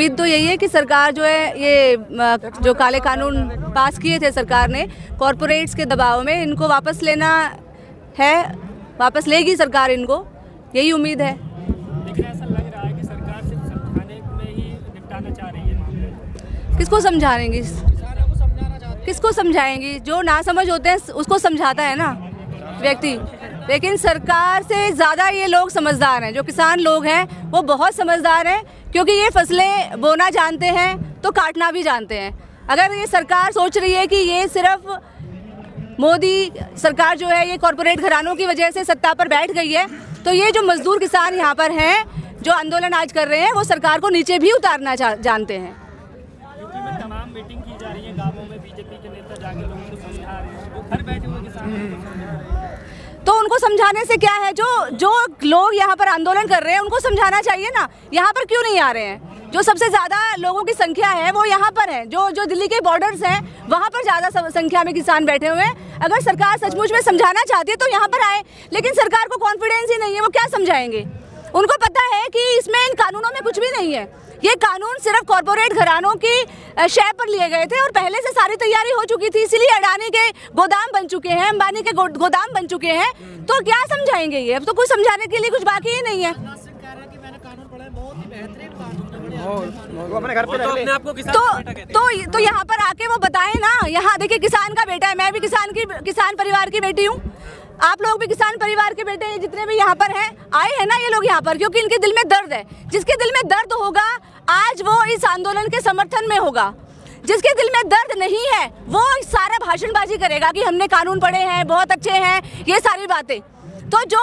उम्मीद तो यही है कि सरकार जो है ये जो काले कानून पास किए थे सरकार ने कॉरपोरेट्स के दबाव में, इनको वापस लेना है, वापस लेगी सरकार इनको, यही उम्मीद है। लेकिन ऐसा लग रहा है कि सरकार सिर्फ समझाने में ही निपटाना चाह रही है मामले। किसको समझाएंगी, किसको समझाएंगी? जो ना समझ होते हैं उसको समझाता है ना व्यक्ति। लेकिन सरकार से ज़्यादा ये लोग समझदार हैं, जो किसान लोग हैं वो बहुत समझदार हैं, क्योंकि ये फसलें बोना जानते हैं तो काटना भी जानते हैं। अगर ये सरकार सोच रही है कि ये सिर्फ मोदी सरकार जो है ये कॉरपोरेट घरानों की वजह से सत्ता पर बैठ गई है, तो ये जो मजदूर किसान यहाँ पर हैं जो आंदोलन आज कर रहे हैं वो सरकार को नीचे भी उतारना जानते हैं। यूपी में तमाम मीटिंग की जा रही है, गांवों में बीजेपी के नेता जाके लोगों को समझा रहे हैं, जो घर बैठे हुए किसान तो उनको समझाने से क्या है? जो लोग यहाँ पर आंदोलन कर रहे हैं उनको समझाना चाहिए ना, यहाँ पर क्यों नहीं आ रहे हैं? जो सबसे ज़्यादा लोगों की संख्या है वो यहाँ पर है, जो दिल्ली के बॉर्डर्स हैं वहाँ पर ज़्यादा संख्या में किसान बैठे हुए हैं। अगर सरकार सचमुच में समझाना चाहती है तो यहाँ पर आए, लेकिन सरकार को कॉन्फिडेंस ही नहीं है, वो क्या समझाएंगे? उनको पता है कि इसमें इन कानूनों में कुछ भी नहीं है, ये कानून सिर्फ कॉरपोरेट घरानों की शय पर लिए गए थे और पहले से सारी तैयारी हो चुकी थी, इसलिए अडानी के गोदाम बन चुके हैं, अंबानी के गोदाम बन चुके हैं, तो क्या समझाएंगे ये? अब तो कुछ समझाने के लिए कुछ बाकी ही नहीं है। तो यहाँ पर आके वो बताएं ना, यहाँ देखिए किसान का बेटा है, मैं भी किसान परिवार की बेटी हूँ, आप लोग भी किसान परिवार के बेटे हैं, जितने भी यहाँ पर हैं आए हैं ना ये लोग यहाँ पर, क्योंकि इनके दिल में दर्द है। जिसके दिल में दर्द होगा आज वो इस आंदोलन के समर्थन में होगा, जिसके दिल में दर्द नहीं है वो सारा भाषणबाजी करेगा कि हमने कानून पढ़े हैं, बहुत अच्छे हैं, ये सारी बातें। तो जो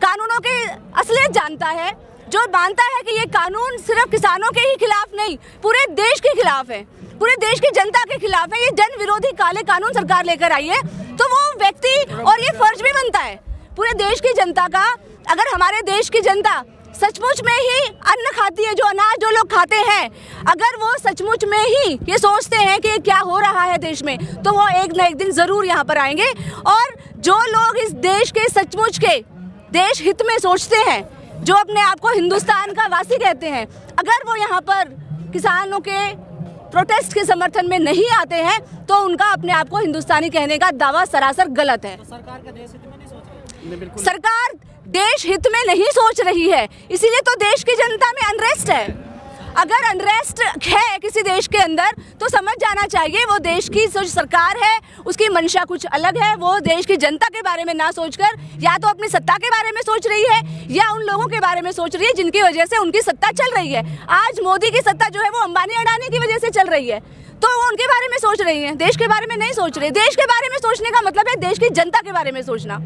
कानूनों की असलियत जानता है, जो मानता है कि ये कानून सिर्फ किसानों के ही खिलाफ नहीं पूरे देश के खिलाफ है, पूरे देश की जनता के खिलाफ है, ये जन विरोधी काले कानून सरकार लेकर आई है, तो वो व्यक्ति और ये फर्ज भी बनता है पूरे देश की जनता का। अगर हमारे देश की जनता सचमुच में ही अन्न खाती है, जो अनाज जो लोग खाते हैं, अगर वो सचमुच में ही ये सोचते हैं कि क्या हो रहा है देश में, तो वो एक न एक दिन ज़रूर यहाँ पर आएंगे। और जो लोग इस देश के सचमुच के देश हित में सोचते हैं, जो अपने आप को हिंदुस्तान का वासी कहते हैं, अगर वो यहाँ पर किसानों के प्रोटेस्ट के समर्थन में नहीं आते हैं तो उनका अपने आप को हिंदुस्तानी कहने का दावा सरासर गलत है। तो सरकार का देश हित में नहीं सोच रही, सरकार देश हित में नहीं सोच रही है, इसीलिए तो देश की जनता में अनरेस्ट है। अगर अनरेस्ट है किसी देश के अंदर तो समझ जाना चाहिए वो देश की जो सरकार है उसकी मंशा कुछ अलग है, वो देश की जनता के बारे में ना सोचकर या तो अपनी सत्ता के बारे में सोच रही है या उन लोगों के बारे में सोच रही है जिनकी वजह से उनकी सत्ता चल रही है। आज मोदी की सत्ता जो है वो अंबानी अडानी की वजह से चल रही है, तो वो उनके बारे में सोच रही है, देश के बारे में नहीं सोच रही। देश के बारे में सोचने का मतलब है देश की जनता के बारे में सोचना।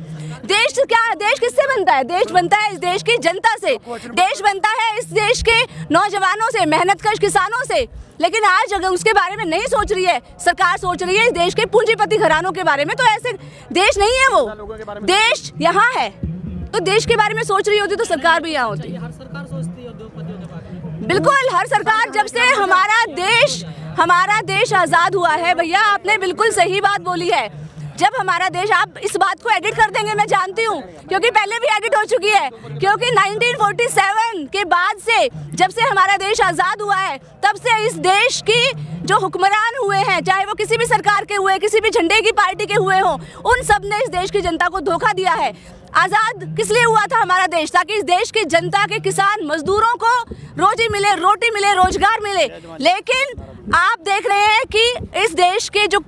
देश क्या, देश किससे बनता है? देश बनता है इस देश की जनता से, देश बनता है इस देश के नौजवानों से, मेहनतकश किसानों से। लेकिन आज अगर उसके बारे में नहीं सोच रही है सरकार, सोच रही है इस देश के पूंजीपति घरानों के बारे में, तो ऐसे देश नहीं है वो, देश यहाँ है। तो देश के बारे में सोच रही होती तो सरकार भी यहाँ होती। हर सरकार सोचती है उद्योगपतियों के बारे में। बिल्कुल, हर सरकार, जब से हमारा देश आज़ाद हुआ है, भैया आपने बिल्कुल सही बात बोली है। जब हमारा देश, आप इस बात को एडिट कर देंगे मैं जानती हूँ, क्योंकि पहले भी एडिट हो चुकी है, क्योंकि 1947 के बाद से जब से हमारा देश आज़ाद हुआ है तब से इस देश की जो हुक्मरान हुए हैं, चाहे वो किसी भी सरकार के हुए, किसी भी झंडे की पार्टी के हुए हों, उन सब ने इस देश की जनता को धोखा दिया है। आज़ाद किस लिए हुआ था हमारा देश? ताकि इस देश की जनता के किसान मजदूरों को रोजी मिले, रोटी मिले, रोजगार मिले। लेकिन आप देख रहे हैं कि इस देश के जो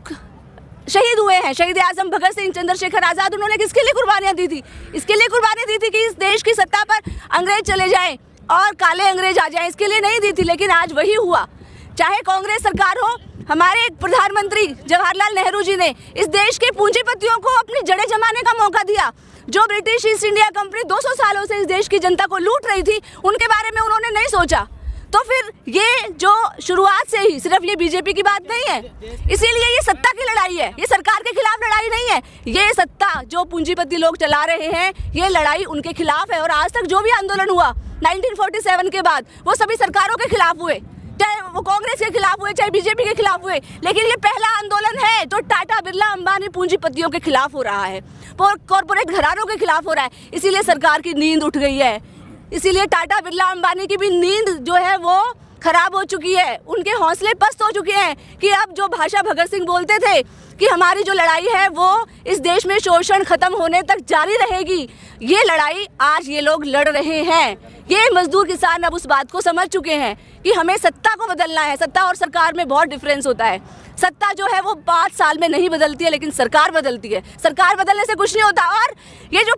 शहीद हुए हैं, शहीद आजम भगत सिंह, चंद्रशेखर आज़ाद, उन्होंने किसके लिए कुर्बानियाँ दी थी? इसके लिए कुर्बानी दी थी कि इस देश की सत्ता पर अंग्रेज चले जाएं और काले अंग्रेज आ जाएं, इसके लिए नहीं दी थी। लेकिन आज वही हुआ। चाहे कांग्रेस सरकार हो, हमारे प्रधानमंत्री जवाहरलाल नेहरू जी ने इस देश के पूंजीपतियों को अपनी जड़ें जमाने का मौका दिया। जो ब्रिटिश ईस्ट इंडिया कंपनी 200 सालों से इस देश की जनता को लूट रही थी, उनके बारे में उन्होंने नहीं सोचा। तो फिर ये जो शुरुआत से ही, सिर्फ ये बीजेपी की बात नहीं है, इसीलिए ये सत्ता की लड़ाई है, ये सरकार के खिलाफ लड़ाई नहीं है। ये सत्ता जो पूंजीपति लोग चला रहे हैं, ये लड़ाई उनके खिलाफ है। और आज तक जो भी आंदोलन हुआ 1947 के बाद, वो सभी सरकारों के खिलाफ हुए, चाहे वो कांग्रेस के खिलाफ हुए, चाहे बीजेपी के खिलाफ हुए। लेकिन ये पहला आंदोलन है जो टाटा, बिरला, अंबानी पूंजीपतियों के खिलाफ हो रहा है, कॉरपोरेट घरानों के खिलाफ हो रहा है। इसीलिए सरकार की नींद उठ गई है, इसीलिए टाटा, बिरला, अंबानी की भी नींद जो है वो खराब हो चुकी है, उनके हौसले पस्त हो चुके हैं कि अब जो भाषा भगत सिंह बोलते थे कि हमारी जो लड़ाई है वो इस देश में शोषण खत्म होने तक जारी रहेगी, ये लड़ाई आज ये लोग लड़ रहे हैं। ये मजदूर किसान अब उस बात को समझ चुके हैं कि हमें सत्ता को बदलना है। सत्ता और सरकार में बहुत डिफरेंस होता है। सत्ता जो है वो 5 साल में नहीं बदलती है, लेकिन सरकार बदलती है। सरकार बदलने से कुछ नहीं होता। और ये जो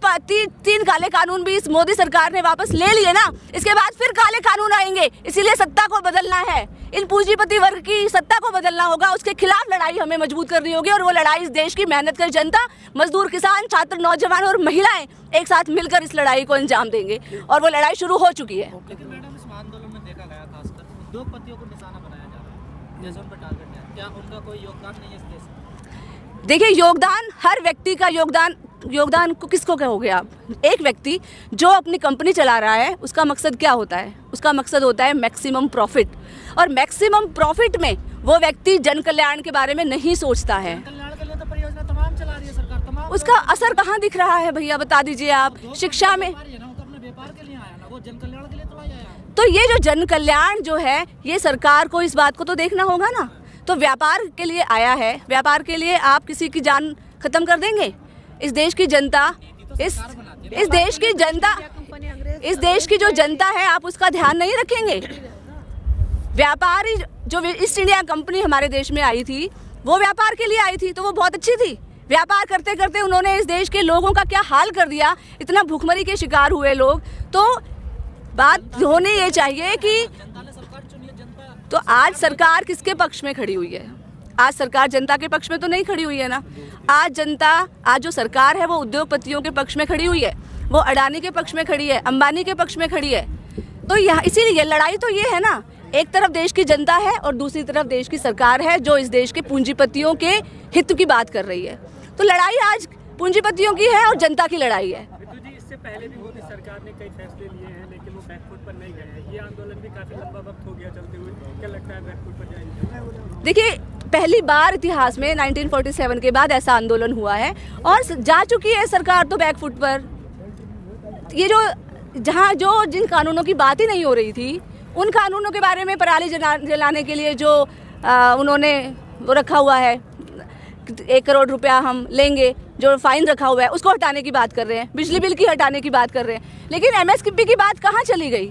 3 काले कानून भी इस मोदी सरकार ने वापस ले लिए ना, इसके बाद फिर काले कानून आएंगे। इसीलिए सत्ता को बदलना है, इन पूंजीपति वर्ग की सत्ता को बदलना होगा। उसके खिलाफ लड़ाई हमें मजबूत करनी होगी, और वो लड़ाई इस देश की मेहनत कर जनता, मजदूर, किसान, छात्र, नौजवान और महिलाएं एक साथ मिलकर इस लड़ाई को अंजाम देंगे, और वो लड़ाई शुरू हो चुकी है। लेकिन मैडम, इस आंदोलन में देखा गया खासकर उद्योगपतियों को निशाना बनाया जा रहा है, जैसे उन पर टारगेट है। क्या उनका कोई योगदान नहीं है इस देश में? देखिए, योगदान हर व्यक्ति का योगदान को किसको कहोगे आप? एक व्यक्ति जो अपनी कंपनी चला रहा है, उसका मकसद क्या होता है? उसका मकसद होता है मैक्सिमम प्रॉफिट, और मैक्सिमम प्रॉफिट में वो व्यक्ति जन कल्याण के बारे में नहीं सोचता है। कल्याण के लिए तो परियोजना तमाम चला रही है सरकार, तमाम। उसका असर कहाँ दिख रहा है भैया, बता दीजिए आप? शिक्षा में व्यापार के लिए आया ना, वो जन कल्याण के लिए तो आया। तो ये जो जन कल्याण जो है, ये सरकार को इस बात को तो देखना होगा ना। तो व्यापार के लिए आया है, व्यापार के लिए आप किसी की जान खत्म कर देंगे? इस देश की जनता, इस देश की जो जनता है, आप उसका ध्यान नहीं रखेंगे? व्यापारी जो ईस्ट इंडिया कंपनी हमारे देश में आई थी, वो व्यापार के लिए आई थी, तो वो बहुत अच्छी थी। व्यापार करते करते उन्होंने इस देश के लोगों का क्या हाल कर दिया, इतना भूखमरी के शिकार हुए लोग। तो बात होनी ये चाहिए कि तो आज सरकार किसके पक्ष में खड़ी हुई है? आज सरकार जनता के पक्ष में तो नहीं खड़ी हुई है ना। आज जो सरकार है वो उद्योगपतियों के पक्ष में खड़ी हुई है, वो अडानी के पक्ष में खड़ी है, अंबानी के पक्ष में खड़ी है। तो यहाँ इसीलिए लड़ाई तो ये है ना, एक तरफ देश की जनता है और दूसरी तरफ देश की सरकार है जो इस देश के पूंजीपतियों के हित की बात कर रही है। तो लड़ाई आज पूंजीपतियों की है और जनता की लड़ाई है। इससे पहले भी मोदी सरकार ने कई फैसले लिए हैं, लेकिन वो बैकफुट पर नहीं गए हैं। ये आंदोलन भी काफी लंबा वक्त हो गया चलते हुए, क्या लगता है बैकफुट पर जाएंगे? देखिए, पहली बार इतिहास में 1947 के बाद ऐसा आंदोलन हुआ है, और जा चुकी है सरकार तो बैकफुट पर। ये जिन कानूनों की बात ही नहीं हो रही थी, उन कानूनों के बारे में, पराली जलाने के लिए जो उन्होंने वो रखा हुआ है, 1 करोड़ रुपया हम लेंगे, जो फाइन रखा हुआ है, उसको हटाने की बात कर रहे हैं। बिजली बिल की हटाने की बात कर रहे हैं, लेकिन MSP की बात कहाँ चली गई?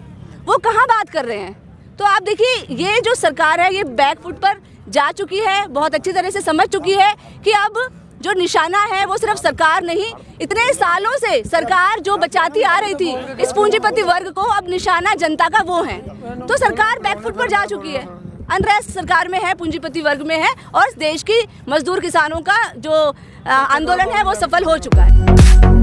वो कहाँ बात कर रहे हैं? तो आप देखिए, ये जो सरकार है ये बैकफुट पर जा चुकी है, बहुत अच्छी तरह से समझ चुकी है कि अब जो निशाना है वो सिर्फ सरकार नहीं, इतने सालों से सरकार जो बचाती आ रही थी इस पूंजीपति वर्ग को, अब निशाना जनता का वो है। तो सरकार बैकफुट पर जा चुकी है, अनरेस्ट सरकार में है, पूंजीपति वर्ग में है, और देश की मजदूर किसानों का जो आंदोलन है वो सफल हो चुका है।